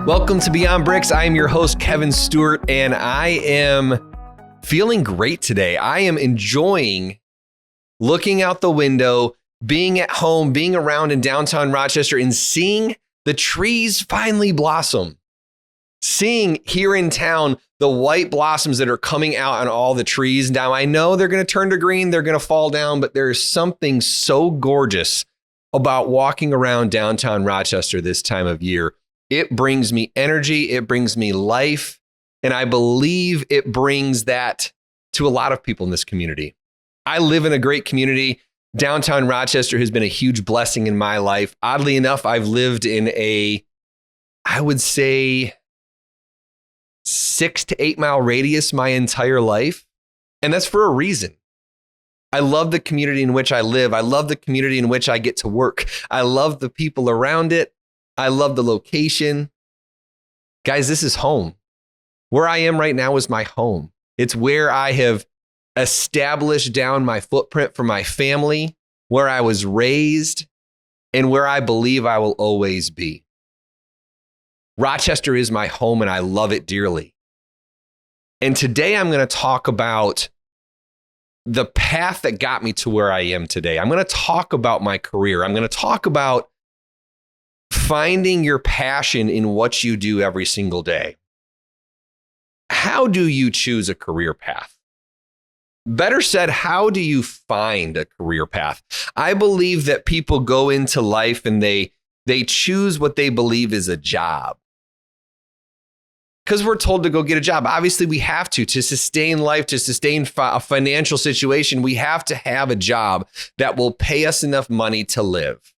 Welcome to Beyond Bricks. I am your host, Kevin Stewart, and I am feeling great today. I am enjoying looking out the window, being at home, being around in downtown Rochester, and seeing the trees finally blossom. Seeing here in town the white blossoms that are coming out on all the trees. Now, I know they're going to turn to green, they're going to fall down, but there is something so gorgeous about walking around downtown Rochester this time of year. It brings me energy, it brings me life, and I believe it brings that to a lot of people in this community. I live in a great community. Downtown Rochester has been a huge blessing in my life. Oddly enough, I've lived in I would say, 6 to 8 mile radius my entire life, and that's for a reason. I love the community in which I live. I love the community in which I get to work. I love the people around it. I love the location. Guys, this is home. Where I am right now is my home. It's where I have established down my footprint for my family, where I was raised, and where I believe I will always be. Rochester is my home, and I love it dearly. And today I'm going to talk about the path that got me to where I am today. I'm going to talk about my career. I'm going to talk about finding your passion in what you do every single day. How do you choose a career path? Better said, how do you find a career path? I believe that people go into life and they choose what they believe is a job. Because we're told to go get a job. Obviously, we have to sustain life, to sustain a financial situation, we have to have a job that will pay us enough money to live.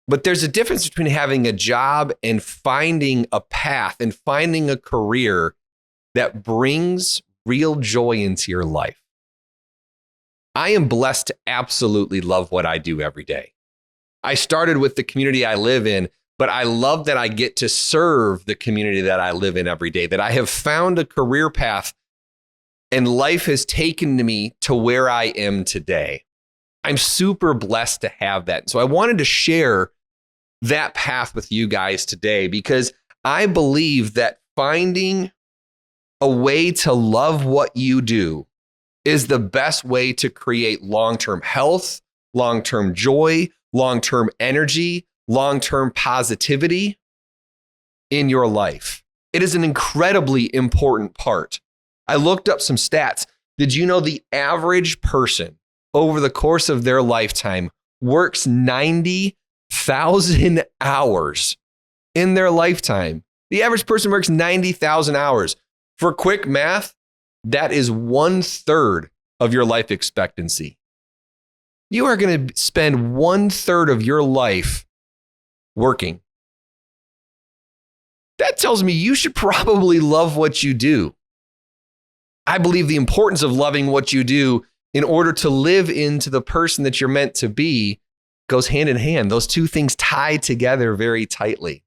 But there's a difference between having a job and finding a path and finding a career that brings real joy into your life. I am blessed to absolutely love what I do every day. I started with the community I live in, but I love that I get to serve the community that I live in every day, that I have found a career path and life has taken me to where I am today. I'm super blessed to have that. So I wanted to share that path with you guys today because I believe that finding a way to love what you do is the best way to create long-term health, long-term joy, long-term energy, long-term positivity in your life. It is an incredibly important part. I looked up some stats. Did you know the average person over the course of their lifetime works 90,000 hours in their lifetime? The average person works 90,000 hours. For quick math, that is 1/3 of your life expectancy. You are going to spend 1/3 of your life working. That tells me you should probably love what you do. I believe the importance of loving what you do in order to live into the person that you're meant to be goes hand in hand. Those two things tie together very tightly.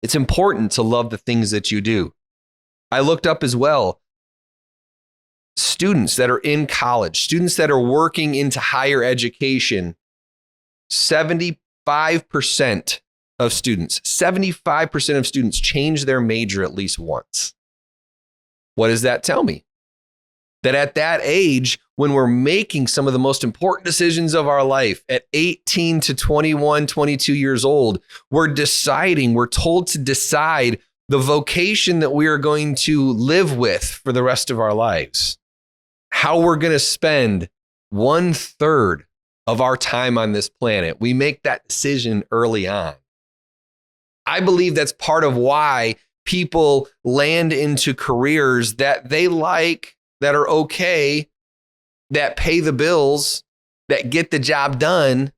It's important to love the things that you do. I looked up as well, students that are in college, students that are working into higher education, 75% of students change their major at least once. What does that tell me? That at that age, when we're making some of the most important decisions of our life at 18 to 21, 22 years old, we're told to decide the vocation that we are going to live with for the rest of our lives. How we're going to spend 1/3 of our time on this planet. We make that decision early on. I believe that's part of why people land into careers that they like, that are okay, that pay the bills, that get the job done,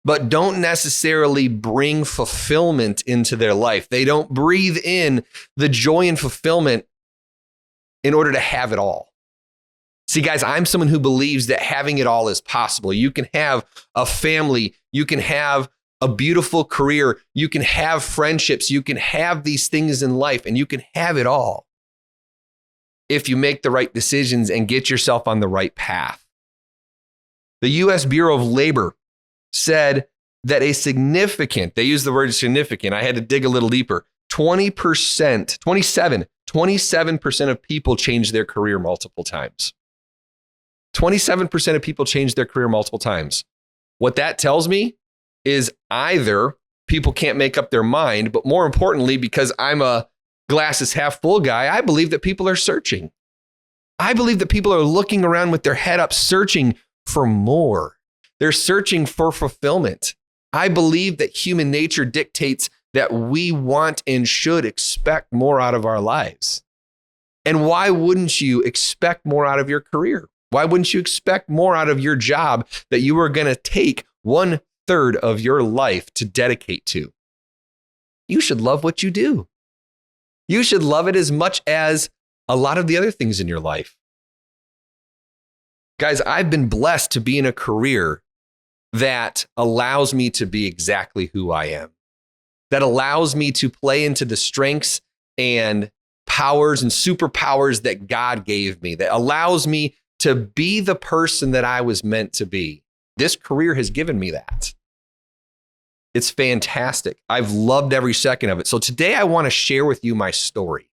but don't necessarily bring fulfillment into their life. They don't breathe in the joy and fulfillment in order to have it all. See, guys, I'm someone who believes that having it all is possible. You can have a family, you can have a beautiful career, you can have friendships, you can have these things in life, and you can have it all if you make the right decisions and get yourself on the right path. The U.S. Bureau of Labor said that they use the word significant. I had to dig a little deeper. 27% of people change their career multiple times. 27% of people change their career multiple times. What that tells me is either people can't make up their mind, but more importantly, because I'm a glasses half full guy, I believe that people are searching. I believe that people are looking around with their head up, searching for more. They're searching for fulfillment. I believe that human nature dictates that we want and should expect more out of our lives. And why wouldn't you expect more out of your career? Why wouldn't you expect more out of your job that you were going to take 1/3 of your life to dedicate to? You should love what you do. You should love it as much as a lot of the other things in your life. Guys, I've been blessed to be in a career that allows me to be exactly who I am, that allows me to play into the strengths and powers and superpowers that God gave me, that allows me to be the person that I was meant to be. This career has given me that. It's fantastic. I've loved every second of it. So today I want to share with you my story,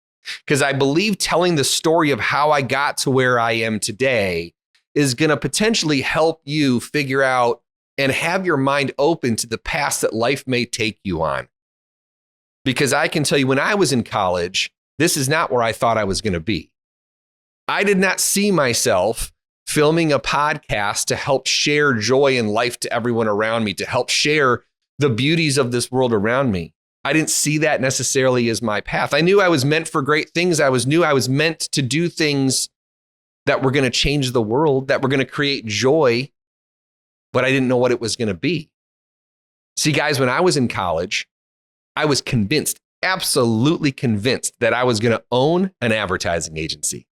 because I believe telling the story of how I got to where I am today is going to potentially help you figure out and have your mind open to the paths that life may take you on. Because I can tell you, when I was in college, this is not where I thought I was going to be. I did not see myself filming a podcast to help share joy in life to everyone around me, to help share the beauties of this world around me. I didn't see that necessarily as my path. I knew I was meant for great things. I knew I was meant to do things that were going to change the world, that were going to create joy, but I didn't know what it was going to be. See, guys, when I was in college, I was convinced, absolutely convinced, that I was going to own an advertising agency.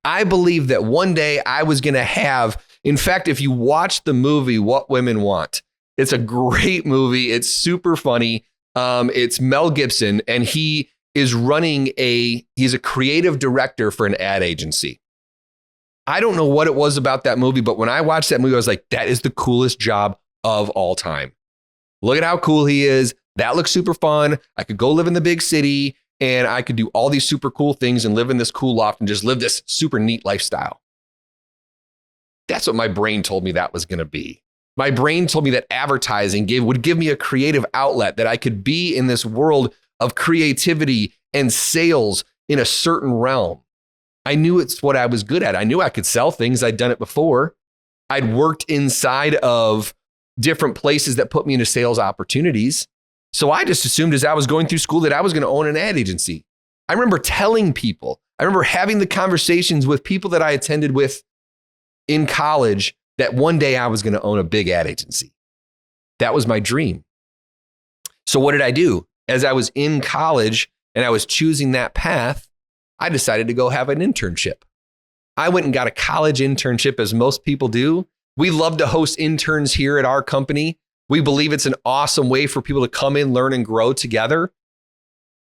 I believed that one day I was going to have, in fact, if you watch the movie What Women Want, it's a great movie. It's super funny. It's Mel Gibson, and he's a creative director for an ad agency. I don't know what it was about that movie, but when I watched that movie, I was like, that is the coolest job of all time. Look at how cool he is. That looks super fun. I could go live in the big city and I could do all these super cool things and live in this cool loft and just live this super neat lifestyle. That's what my brain told me that was going to be. My brain told me that advertising would give me a creative outlet, that I could be in this world of creativity and sales in a certain realm. I knew it's what I was good at. I knew I could sell things. I'd done it before. I'd worked inside of different places that put me into sales opportunities. So I just assumed as I was going through school that I was going to own an ad agency. I remember telling people, I remember having the conversations with people that I attended with in college that one day I was going to own a big ad agency. That was my dream. So what did I do? As I was in college and I was choosing that path, I decided to go have an internship. I went and got a college internship, as most people do. We love to host interns here at our company. We believe it's an awesome way for people to come in, learn, and grow together.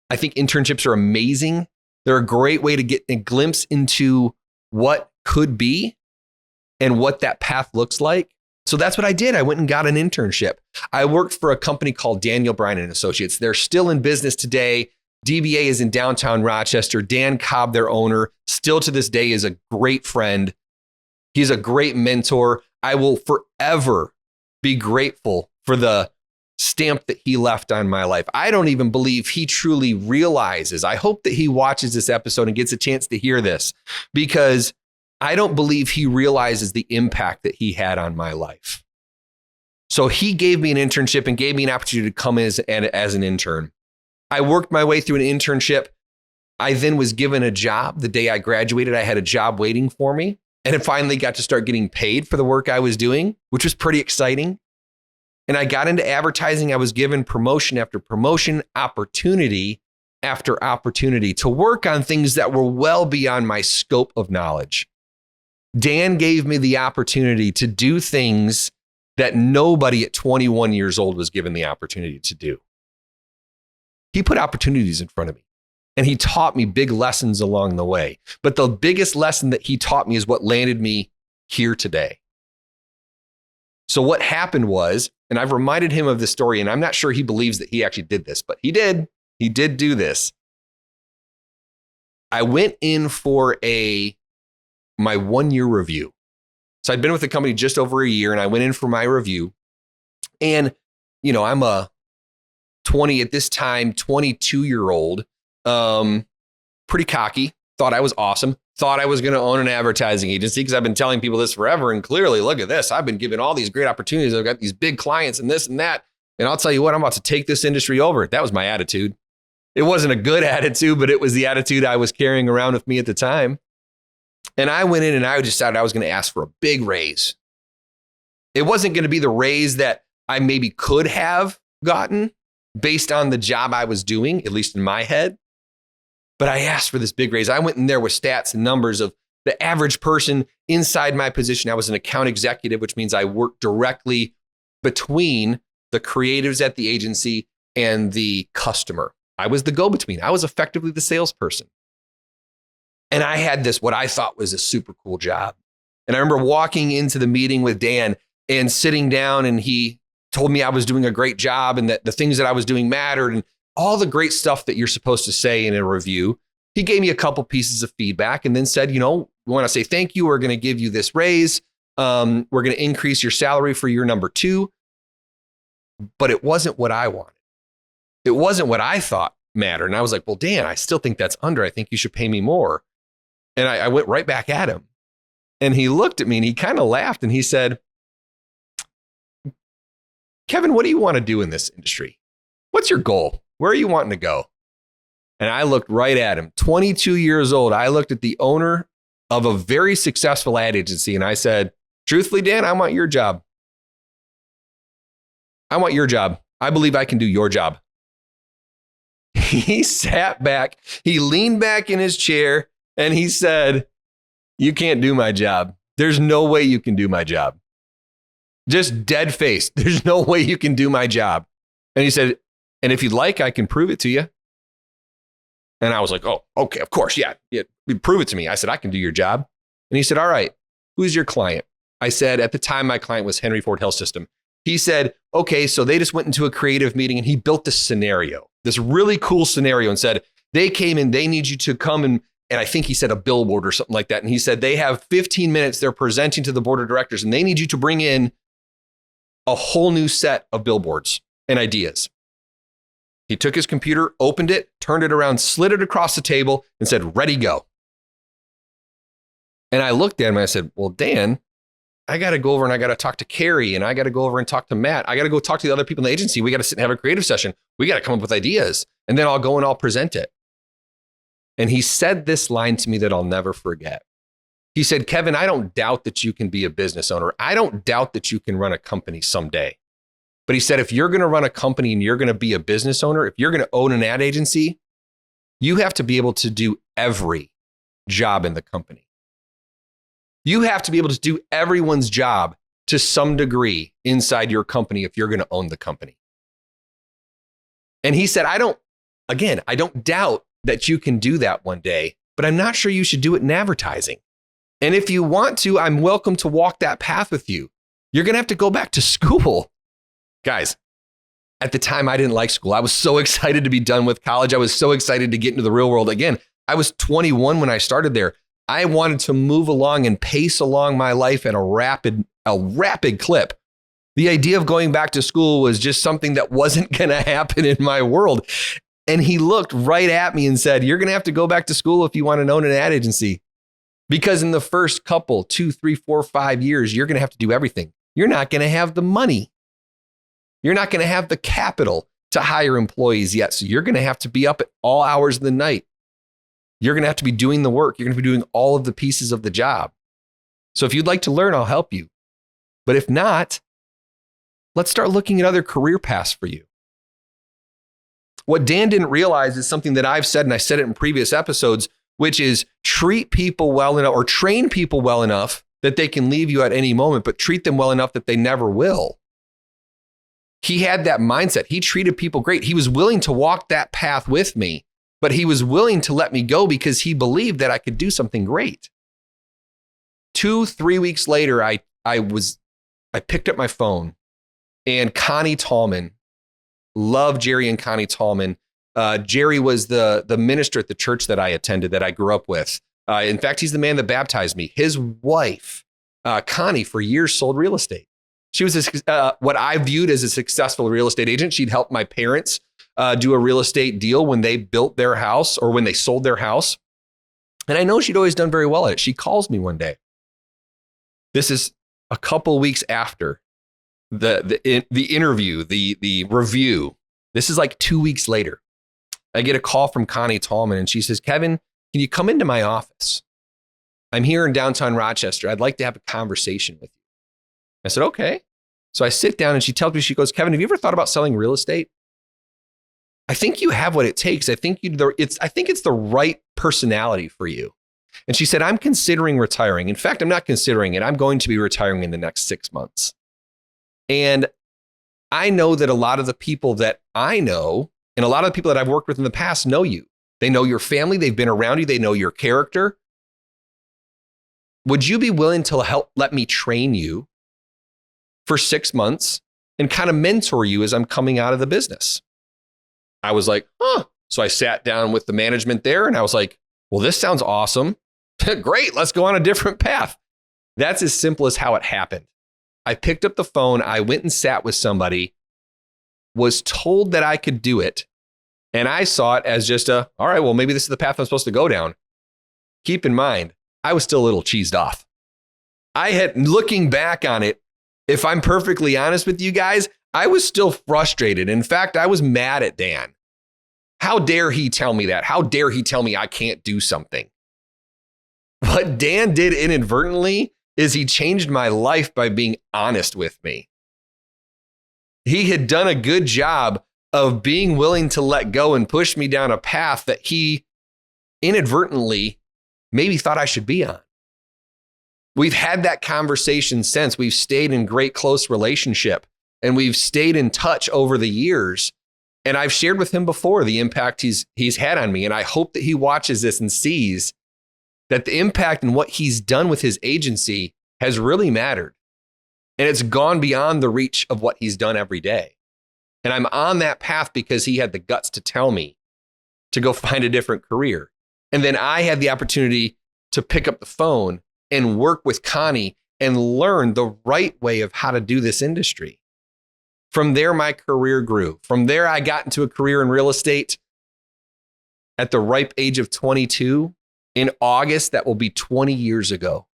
I think internships are amazing. They're a great way to get a glimpse into what could be and what that path looks like. So that's what I did. I went and got an internship. I worked for a company called Daniel Bryan and Associates. They're still in business today. DBA is in downtown Rochester. Dan Cobb, their owner, still to this day is a great friend. He's a great mentor. I will forever be grateful for the stamp that he left on my life. I don't even believe he truly realizes. I hope that he watches this episode and gets a chance to hear this, because I don't believe he realizes the impact that he had on my life. So he gave me an internship and gave me an opportunity to come as an intern. I worked my way through an internship. I then was given a job. The day I graduated, I had a job waiting for me. And I finally got to start getting paid for the work I was doing, which was pretty exciting. And I got into advertising. I was given promotion after promotion, opportunity after opportunity to work on things that were well beyond my scope of knowledge. Dan gave me the opportunity to do things that nobody at 21 years old was given the opportunity to do. He put opportunities in front of me, and he taught me big lessons along the way. But the biggest lesson that he taught me is what landed me here today. So what happened was, and I've reminded him of this story, and I'm not sure he believes that he actually did this, but he did. He did do this. I went in for my 1 year review. So I'd been with the company just over a year, and I went in for my review. And, I'm a 22-year-old, pretty cocky, thought I was awesome, thought I was going to own an advertising agency because I've been telling people this forever. And clearly, look at this. I've been given all these great opportunities. I've got these big clients and this and that. And I'll tell you what, I'm about to take this industry over. That was my attitude. It wasn't a good attitude, but it was the attitude I was carrying around with me at the time. And I went in and I decided I was going to ask for a big raise. It wasn't going to be the raise that I maybe could have gotten based on the job I was doing, at least in my head. But I asked for this big raise. I went in there with stats and numbers of the average person inside my position. I was an account executive, which means I worked directly between the creatives at the agency and the customer. I was the go-between. I was effectively the salesperson. And I had this, what I thought was a super cool job. And I remember walking into the meeting with Dan and sitting down, and he told me I was doing a great job and that the things that I was doing mattered and all the great stuff that you're supposed to say in a review. He gave me a couple pieces of feedback and then said, we want to say thank you. We're going to give you this raise. We're going to increase your salary for year number 2. But it wasn't what I wanted. It wasn't what I thought mattered. And I was like, well, Dan, I still think that's under. I think you should pay me more. And I went right back at him. And he looked at me and he kind of laughed and he said, Kevin, what do you want to do in this industry? What's your goal? Where are you wanting to go? And I looked right at him. 22 years old. I looked at the owner of a very successful ad agency and I said, truthfully, Dan, I want your job. I want your job. I believe I can do your job. He sat back. He leaned back in his chair and he said, you can't do my job. There's no way you can do my job. Just dead faced. There's no way you can do my job. And he said, and if you'd like, I can prove it to you. And I was like, oh, okay, of course. Yeah. Prove it to me. I said, I can do your job. And he said, all right, who's your client? I said, at the time, my client was Henry Ford Health System. He said, okay, so they just went into a creative meeting and he built this scenario, this really cool scenario, and said, they came in, they need you to come and I think he said a billboard or something like that. And he said, they have 15 minutes, they're presenting to the board of directors and they need you to bring in a whole new set of billboards and ideas. He took his computer, opened it, turned it around, slid it across the table and said, ready, go. And I looked at him and I said, well, Dan, I got to go over and I got to talk to Carrie and I got to go over and talk to Matt. I got to go talk to the other people in the agency. We got to sit and have a creative session. We got to come up with ideas and then I'll go and I'll present it. And he said this line to me that I'll never forget. He said, Kevin, I don't doubt that you can be a business owner. I don't doubt that you can run a company someday. But he said, if you're going to run a company and you're going to be a business owner, if you're going to own an ad agency, you have to be able to do every job in the company. You have to be able to do everyone's job to some degree inside your company if you're going to own the company. And he said, I don't doubt that you can do that one day, but I'm not sure you should do it in advertising. And if you want to, I'm welcome to walk that path with you. You're going to have to go back to school. Guys, at the time, I didn't like school. I was so excited to be done with college. I was so excited to get into the real world. Again, I was 21 when I started there. I wanted to move along and pace along my life at a rapid clip. The idea of going back to school was just something that wasn't going to happen in my world. And he looked right at me and said, you're going to have to go back to school if you want to own an ad agency. Because in the first couple, 2, 3, 4, 5 years, you're going to have to do everything. You're not going to have the money. You're not going to have the capital to hire employees yet. So you're going to have to be up at all hours of the night. You're going to have to be doing the work. You're going to be doing all of the pieces of the job. So if you'd like to learn, I'll help you. But if not, let's start looking at other career paths for you. What Dan didn't realize is something that I've said, and I said it in previous episodes, which is treat people well enough or train people well enough that they can leave you at any moment, but treat them well enough that they never will. He had that mindset. He treated people great. He was willing to walk that path with me, but he was willing to let me go because he believed that I could do something great. 2-3 weeks later, I picked up my phone and Connie Tallman, love Jerry and Connie Tallman. Jerry was the minister at the church that I attended, that I grew up with. In fact, he's the man that baptized me. His wife, Connie, for years sold real estate. She was what I viewed as a successful real estate agent. She'd helped my parents do a real estate deal when they built their house or when they sold their house. And I know she'd always done very well at it. She calls me one day. This is a couple weeks after the interview, the review. This is like 2 weeks later. I get a call from Connie Tallman, and she says, Kevin, can you come into my office? I'm here in downtown Rochester. I'd like to have a conversation with you. I said, okay. So I sit down and she tells me, she goes, Kevin, have you ever thought about selling real estate? I think you have what it takes. I think it's the right personality for you. And she said, I'm considering retiring. In fact, I'm not considering it. I'm going to be retiring in the next 6 months. And I know that a lot of the people that I know and a lot of the people that I've worked with in the past know you. They know your family. They've been around you. They know your character. Would you be willing to let me train you for 6 months and kind of mentor you as I'm coming out of the business? I was like, huh. So I sat down with the management there and I was like, well, this sounds awesome. Great. Let's go on a different path. That's as simple as how it happened. I picked up the phone. I went and sat with somebody, was told that I could do it. And I saw it as just all right, well, maybe this is the path I'm supposed to go down. Keep in mind, I was still a little cheesed off. Looking back on it, if I'm perfectly honest with you guys, I was still frustrated. In fact, I was mad at Dan. How dare he tell me that? How dare he tell me I can't do something? What Dan did inadvertently is he changed my life by being honest with me. He had done a good job of being willing to let go and push me down a path that he inadvertently maybe thought I should be on. We've had that conversation since. We've stayed in great close relationship and we've stayed in touch over the years. And I've shared with him before the impact he's had on me. And I hope that he watches this and sees that the impact and what he's done with his agency has really mattered. And it's gone beyond the reach of what he's done every day. And I'm on that path because he had the guts to tell me to go find a different career. And then I had the opportunity to pick up the phone and work with Connie and learn the right way of how to do this industry. From there, my career grew. From there, I got into a career in real estate at the ripe age of 22. In August, that will be 20 years ago.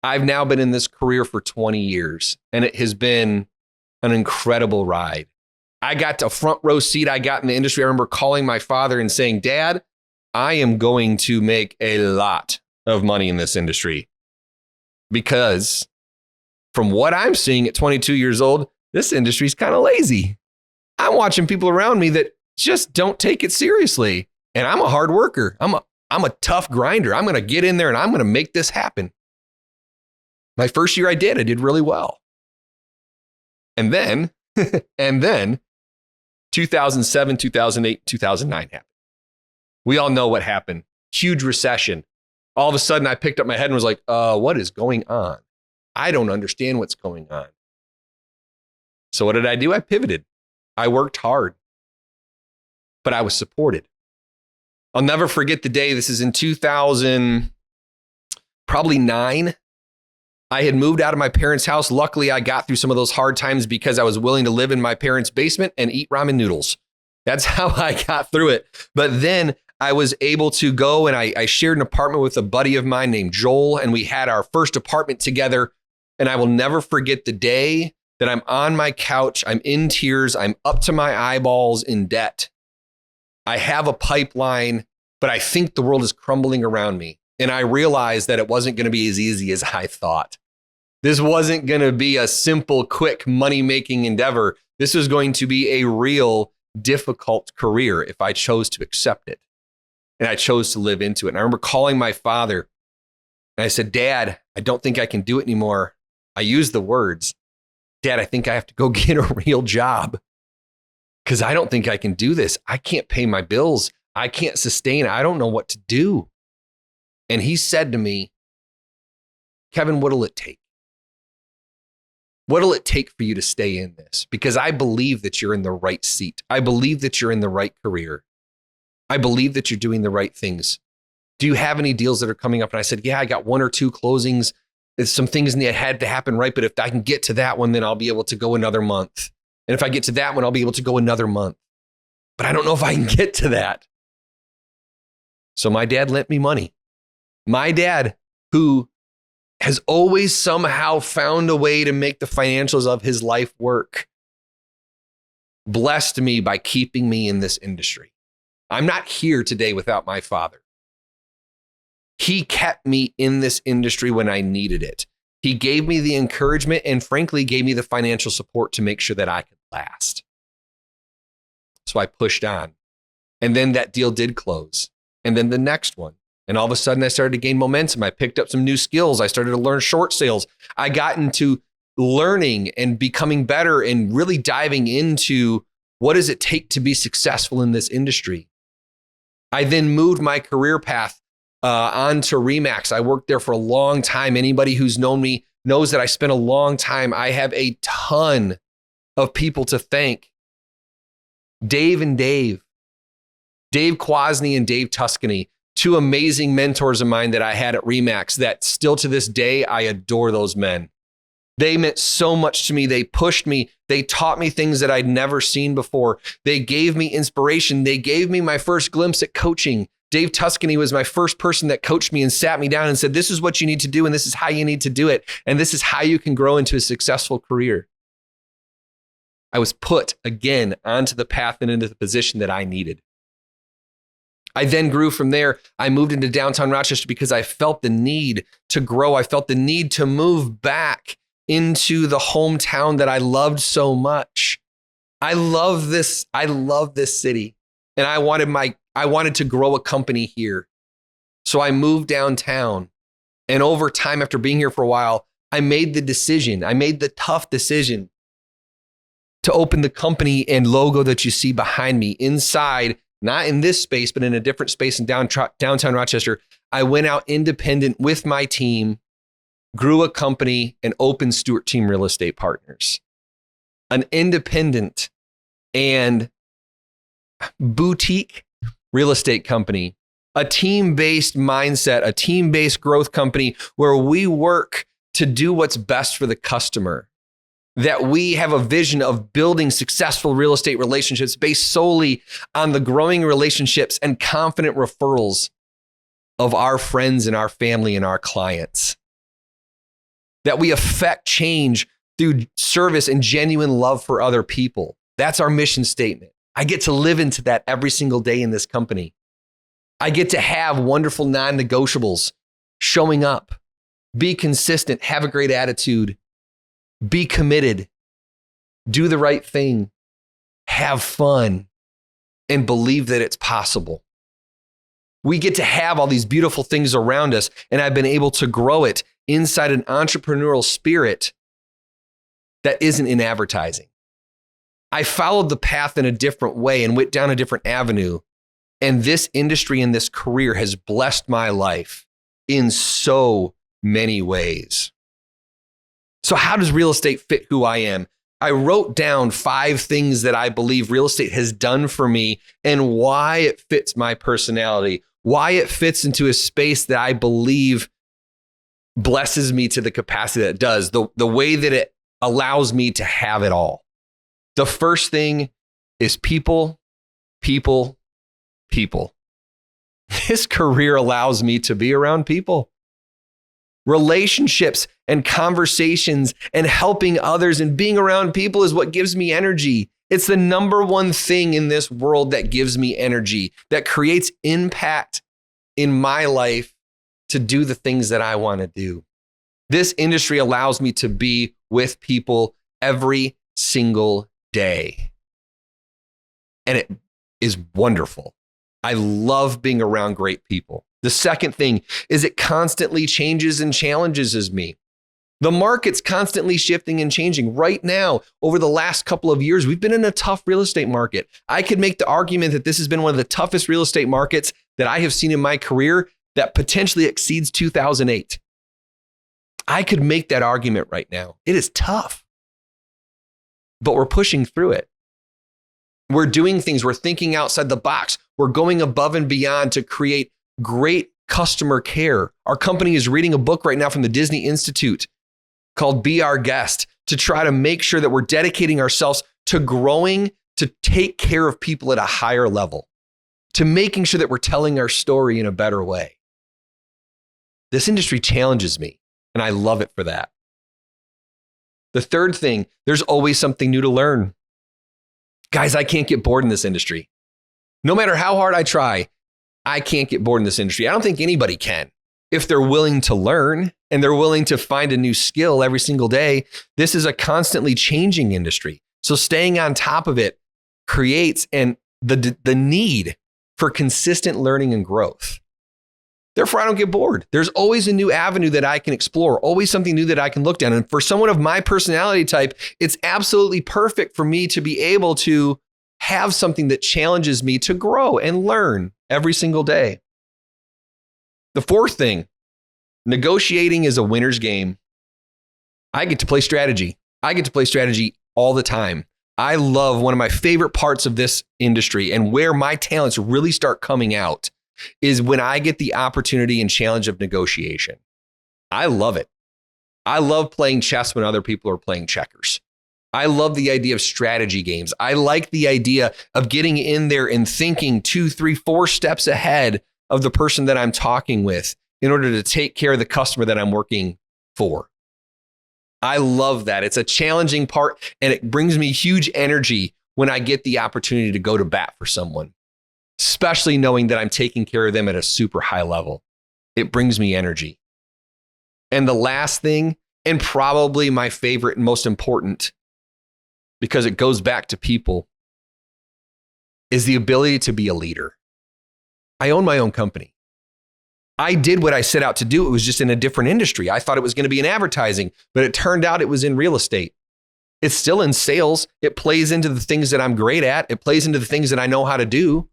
I've now been in this career for 20 years, and it has been an incredible ride. I got a front row seat. I got in the industry. I remember calling my father and saying, Dad, I am going to make a lot of money in this industry because from what I'm seeing at 22 years old, this industry is kind of lazy. I'm watching people around me that just don't take it seriously. And I'm a hard worker. I'm a tough grinder. I'm going to get in there and I'm going to make this happen. My first year I did really well. And then 2007, 2008, 2009 happened. We all know what happened. Huge recession. All of a sudden I picked up my head and was like, what is going on? I don't understand what's going on. So what did I do? I pivoted. I worked hard, but I was supported. I'll never forget the day. This is in 2000, probably 9. I had moved out of my parents' house. Luckily, I got through some of those hard times because I was willing to live in my parents' basement and eat ramen noodles. That's how I got through it. But then I was able to go and I shared an apartment with a buddy of mine named Joel, and we had our first apartment together. And I will never forget the day that I'm on my couch, I'm in tears, I'm up to my eyeballs in debt. I have a pipeline, but I think the world is crumbling around me. And I realized that it wasn't going to be as easy as I thought. This wasn't going to be a simple, quick money-making endeavor. This was going to be a real difficult career if I chose to accept it. And I chose to live into it. And I remember calling my father and I said, Dad, I don't think I can do it anymore. I used the words, Dad, I think I have to go get a real job because I don't think I can do this. I can't pay my bills. I can't sustain. I don't know what to do. And he said to me, Kevin, what'll it take? What'll it take for you to stay in this? Because I believe that you're in the right seat. I believe that you're in the right career. I believe that you're doing the right things. Do you have any deals that are coming up? And I said, yeah, I got 1 or 2 closings. There's some things that had to happen right. But if I can get to that one, then I'll be able to go another month. And if I get to that one, I'll be able to go another month. But I don't know if I can get to that. So my dad lent me money. My dad, who has always somehow found a way to make the financials of his life work, blessed me by keeping me in this industry. I'm not here today without my father. He kept me in this industry when I needed it. He gave me the encouragement and frankly gave me the financial support to make sure that I could last. So I pushed on. And then that deal did close. And then the next one. And all of a sudden I started to gain momentum. I picked up some new skills. I started to learn short sales. I got into learning and becoming better and really diving into what does it take to be successful in this industry. I then moved my career path onto Remax. I worked there for a long time. Anybody who's known me knows that I spent a long time. I have a ton of people to thank. Dave Kwasny and Dave Tuscany, 2 amazing mentors of mine that I had at Remax that still to this day, I adore those men. They meant so much to me. They pushed me. They taught me things that I'd never seen before. They gave me inspiration. They gave me my first glimpse at coaching. Dave Tuscany was my first person that coached me and sat me down and said, this is what you need to do. And this is how you need to do it. And this is how you can grow into a successful career. I was put again onto the path and into the position that I needed. I then grew from there. I moved into downtown Rochester because I felt the need to grow. I felt the need to move back into the hometown that I loved so much. I love this city. And I wanted to grow a company here. So I moved downtown. And over time, after being here for a while, I made the tough decision to open the company and logo that you see behind me inside, not in this space, but in a different space in downtown Rochester. I went out independent with my team, grew a company, and opened Stewart Team Real Estate Partners, an independent and boutique real estate company, a team-based mindset, a team-based growth company where we work to do what's best for the customer. That we have a vision of building successful real estate relationships based solely on the growing relationships and confident referrals of our friends and our family and our clients. That we affect change through service and genuine love for other people. That's our mission statement. I get to live into that every single day in this company. I get to have wonderful non-negotiables, showing up, be consistent, have a great attitude, be committed, do the right thing, have fun, and believe that it's possible. We get to have all these beautiful things around us, and I've been able to grow it inside an entrepreneurial spirit that isn't in advertising. I followed the path in a different way and went down a different avenue, and this industry and this career has blessed my life in so many ways. So how does real estate fit who I am? I wrote down 5 things that I believe real estate has done for me and why it fits my personality, why it fits into a space that I believe blesses me to the capacity that it does, the way that it allows me to have it all. The first thing is people. This career allows me to be around people. Relationships and conversations and helping others and being around people is what gives me energy. It's the number one thing in this world that gives me energy, that creates impact in my life to do the things that I want to do. This industry allows me to be with people every single day. And it is wonderful. I love being around great people. The second thing is it constantly changes and challenges me. The market's constantly shifting and changing. Right now, over the last couple of years, we've been in a tough real estate market. I could make the argument that this has been one of the toughest real estate markets that I have seen in my career that potentially exceeds 2008. I could make that argument right now. It is tough. but we're pushing through it. We're doing things. We're thinking outside the box. We're going above and beyond to create great customer care. Our company is reading a book right now from the Disney Institute called Be Our Guest to try to make sure that we're dedicating ourselves to growing, to take care of people at a higher level, to making sure that we're telling our story in a better way. This industry challenges me, and I love it for that. The third thing, there's always something new to learn. Guys, I can't get bored in this industry. No matter how hard I try, I can't get bored in this industry. I don't think anybody can. If they're willing to learn and they're willing to find a new skill every single day, this is a constantly changing industry. So staying on top of it creates the need for consistent learning and growth. Therefore, I don't get bored. There's always a new avenue that I can explore, always something new that I can look down. And for someone of my personality type, it's absolutely perfect for me to be able to have something that challenges me to grow and learn every single day. The fourth thing, negotiating is a winner's game. I get to play strategy. I get to play strategy all the time. I love one of my favorite parts of this industry and where my talents really start coming out is when I get the opportunity and challenge of negotiation. I love it. I love playing chess when other people are playing checkers. I love the idea of strategy games. I like the idea of getting in there and thinking 2, 3, 4 steps ahead of the person that I'm talking with in order to take care of the customer that I'm working for. I love that. It's a challenging part, and it brings me huge energy when I get the opportunity to go to bat for someone, especially knowing that I'm taking care of them at a super high level. It brings me energy. And the last thing, and probably my favorite and most important, because it goes back to people, is the ability to be a leader. I own my own company. I did what I set out to do. It was just in a different industry. I thought it was going to be in advertising, but it turned out it was in real estate. It's still in sales. It plays into the things that I'm great at. It plays into the things that I know how to do.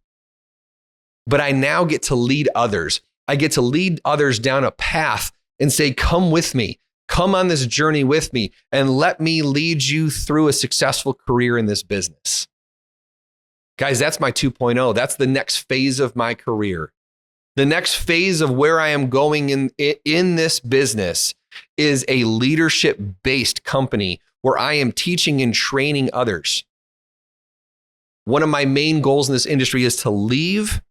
But I now get to lead others. I get to lead others down a path and say, come with me. Come on this journey with me and let me lead you through a successful career in this business. Guys, that's my 2.0. That's the next phase of my career. The next phase of where I am going in this business is a leadership-based company where I am teaching and training others. One of my main goals in this industry is to leave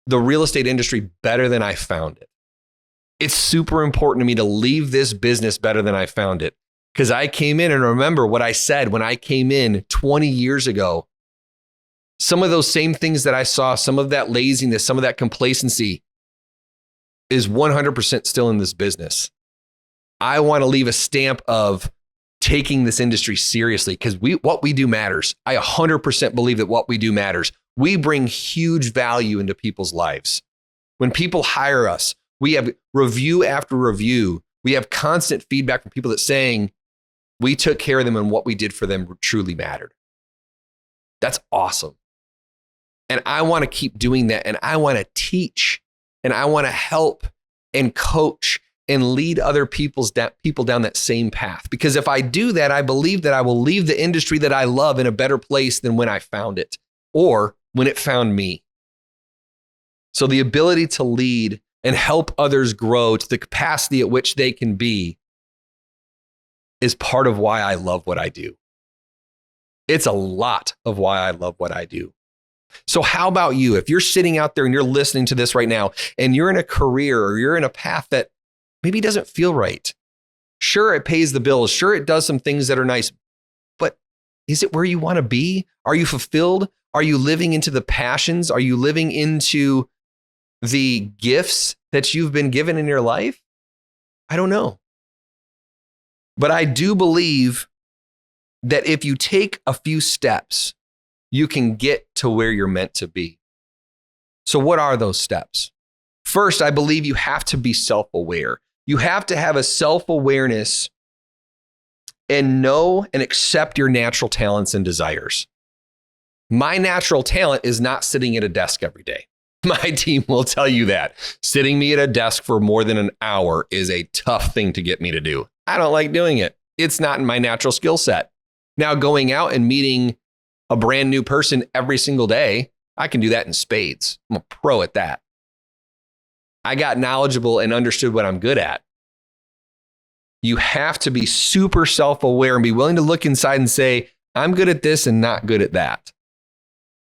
the real estate industry better than I found it. It's super important to me to leave this business better than I found it, because I came in and remember what I said when I came in 20 years ago. Some of those same things that I saw, some of that laziness, some of that complacency is 100% still in this business. I want to leave a stamp of taking this industry seriously because what we do matters. I 100% believe that what we do matters. We bring huge value into people's lives. When people hire us, we have review after review. We have constant feedback from people that saying we took care of them and what we did for them truly mattered. That's awesome. And I want to keep doing that. And I want to teach and I want to help and coach and lead other people down that same path. Because if I do that, I believe that I will leave the industry that I love in a better place than when I found it or when it found me. So the ability to lead and help others grow to the capacity at which they can be is part of why I love what I do. It's a lot of why I love what I do. So how about you? If you're sitting out there and you're listening to this right now and you're in a career or you're in a path that maybe doesn't feel right. Sure, it pays the bills. Sure, it does some things that are nice, but is it where you want to be? Are you fulfilled? Are you living into the passions? Are you living into the gifts that you've been given in your life? I don't know. But I do believe that if you take a few steps, you can get to where you're meant to be. So what are those steps? First, I believe you have to be self-aware. You have to have a self-awareness and know and accept your natural talents and desires. My natural talent is not sitting at a desk every day. My team will tell you that. Sitting me at a desk for more than an hour is a tough thing to get me to do. I don't like doing it. It's not in my natural skill set. Now, going out and meeting a brand new person every single day, I can do that in spades. I'm a pro at that. I got knowledgeable and understood what I'm good at. You have to be super self-aware and be willing to look inside and say, I'm good at this and not good at that.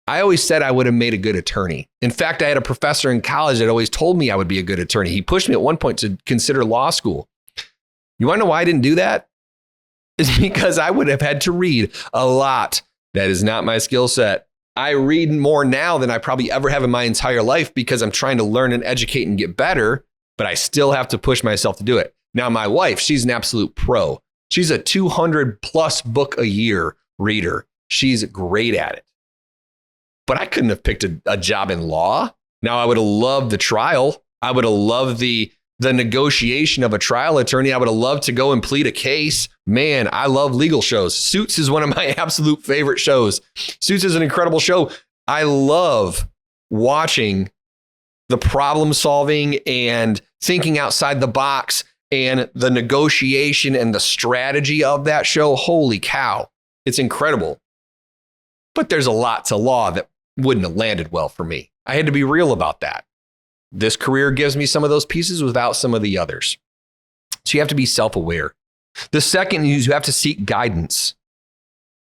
I always said I would have made a good attorney. In fact, I had a professor in college that always told me I would be a good attorney. He pushed me at one point to consider law school. You want to know why I didn't do that? It's because I would have had to read a lot. That is not my skill set. I read more now than I probably ever have in my entire life because I'm trying to learn and educate and get better, but I still have to push myself to do it. Now, my wife, she's an absolute pro. She's a 200 plus book a year reader. She's great at it. But I couldn't have picked a job in law. Now, I would have loved the trial. I would have loved the negotiation of a trial attorney. I would have loved to go and plead a case. Man, I love legal shows. Suits is one of my absolute favorite shows. Suits is an incredible show. I love watching the problem solving and thinking outside the box and the negotiation and the strategy of that show. Holy cow. It's incredible. But there's a lot to law that wouldn't have landed well for me. I had to be real about that. This career gives me some of those pieces without some of the others. So you have to be self-aware. The second is you have to seek guidance.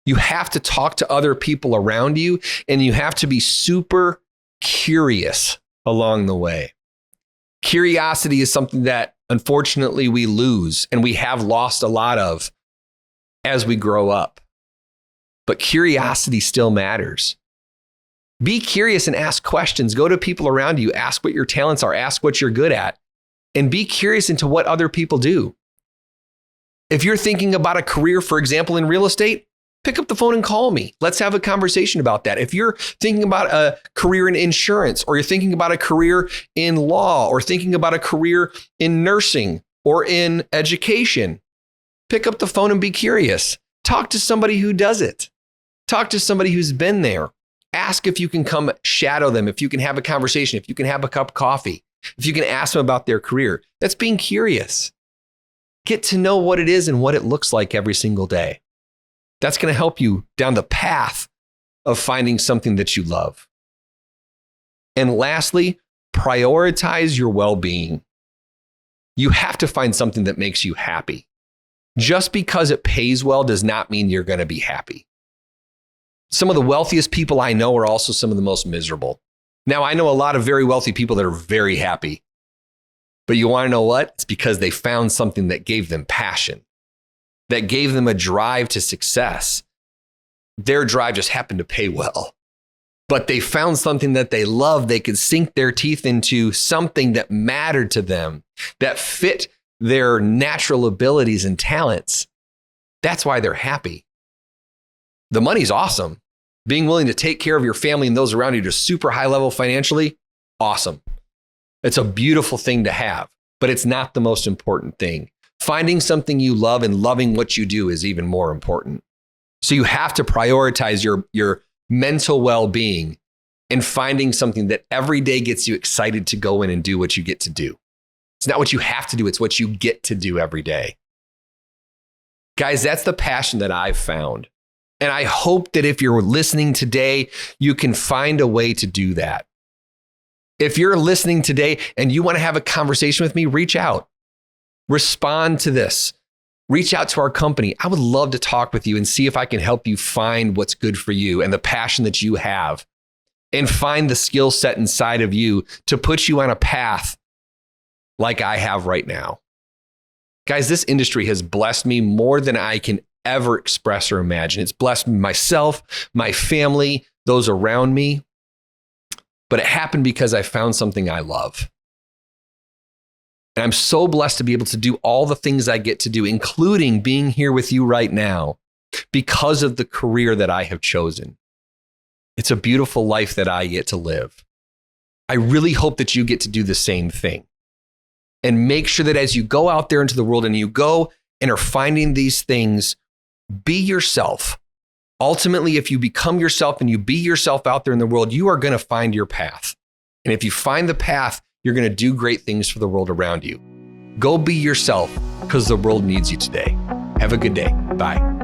You have to talk to other people around you, and you have to be super curious along the way. Curiosity is something that unfortunately we lose, and we have lost a lot of as we grow up. But curiosity still matters. Be curious and ask questions. Go to people around you. Ask what your talents are. Ask what you're good at. And be curious into what other people do. If you're thinking about a career, for example, in real estate, pick up the phone and call me. Let's have a conversation about that. If you're thinking about a career in insurance, or you're thinking about a career in law, or thinking about a career in nursing or in education, pick up the phone and be curious. Talk to somebody who does it. Talk to somebody who's been there. Ask if you can come shadow them, if you can have a conversation, if you can have a cup of coffee, if you can ask them about their career. That's being curious. Get to know what it is and what it looks like every single day. That's going to help you down the path of finding something that you love. And lastly, prioritize your well-being. You have to find something that makes you happy. Just because it pays well does not mean you're going to be happy. Some of the wealthiest people I know are also some of the most miserable. Now, I know a lot of very wealthy people that are very happy. But you want to know what? It's because they found something that gave them passion, that gave them a drive to success. Their drive just happened to pay well. But they found something that they loved. They could sink their teeth into something that mattered to them, that fit their natural abilities and talents. That's why they're happy. The money's awesome. Being willing to take care of your family and those around you to super high level financially, awesome. It's a beautiful thing to have, but it's not the most important thing. Finding something you love and loving what you do is even more important. So you have to prioritize your mental well-being and finding something that every day gets you excited to go in and do what you get to do. It's not what you have to do, it's what you get to do every day. Guys, that's the passion that I've found. And I hope that if you're listening today, you can find a way to do that. If you're listening today and you want to have a conversation with me, reach out. Respond to this. Reach out to our company. I would love to talk with you and see if I can help you find what's good for you and the passion that you have, and find the skill set inside of you to put you on a path like I have right now. Guys, this industry has blessed me more than I can ever express or imagine. It's blessed myself, my family, those around me. But it happened because I found something I love. And I'm so blessed to be able to do all the things I get to do, including being here with you right now, because of the career that I have chosen. It's a beautiful life that I get to live. I really hope that you get to do the same thing. And make sure that as you go out there into the world and you go and are finding these things, be yourself. Ultimately, if you become yourself and you be yourself out there in the world, you are going to find your path. And if you find the path, you're going to do great things for the world around you. Go be yourself, because the world needs you today. Have a good day. Bye.